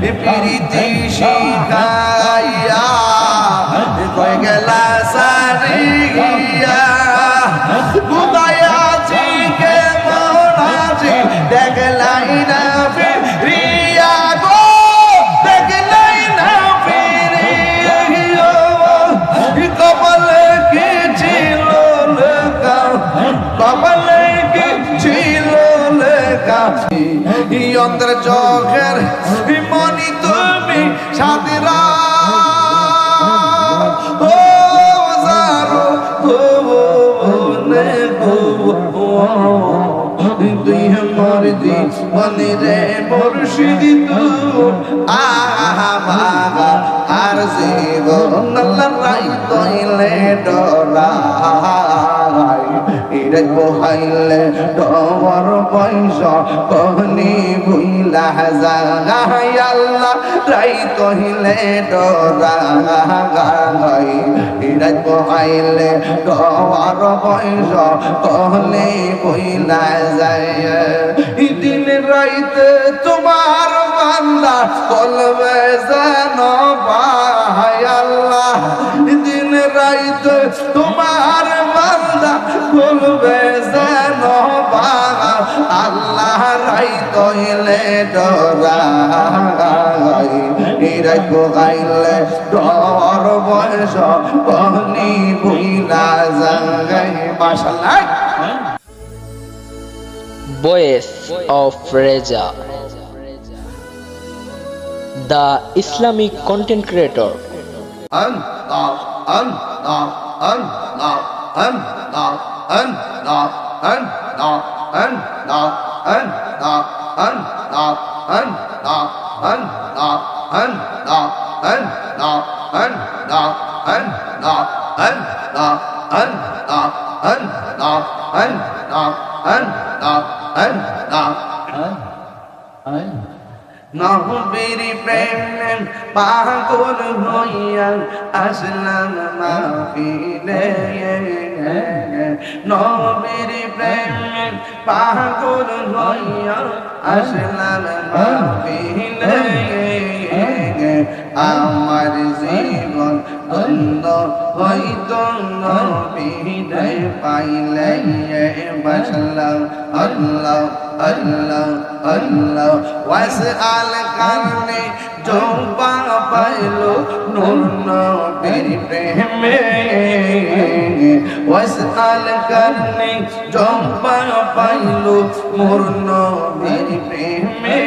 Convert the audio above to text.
প্রীতি শিখাইয়া কই গেলা সারিয়া বুদায়াছি কে মনাছি দেখলাই না ফিরিয়া গো দেখলাই না ফিরিয়া কপালে কি ছিল লেখা কপালে কি ছিল লেখা অন্তর চোখের মনি তুমি সাদিরা ও জারো নে গো তুই আমার জীবনে রে মুর্শিদ তু আহা আর জীবন লড়াই তইলে ডরাই ইরে কোহাইলে ডর পয়সা কোহনি ভুইলা যায় আল্লাহ রাই তইলে ডরাই ইরে কোহাইলে ডর পয়সা কোহনি ভুইলা যায় দিন রাইতে তোমার বান্দা কলবে যেন পায় আল্লাহ দিন রাইতে তোমার বান্দা কলবে যেন পায় আল্লাহ রাই তইলে ডরাই ইরাই গাইলে ডর বয়স কহনি ভুইলা যায় মাশাআল্লাহ Voice of Reza, the Islamic content creator. নবীর প্রেম পাগল হইয়া আসলাম মাহফিলে নবীর প্রেম পাগল হইয়া আসলাম মাহফিলে আমার জীবন ধন্য হইত নবীরে পাইলে বাসলাম আল্লাহ আল্লাহ আল্লাহ ওয়াসআল কারণে জোবা পাইলো নূর নবীর প্রেমে ওয়াসআল কারণে জোবা পাইলো নূর নবীর প্রেমে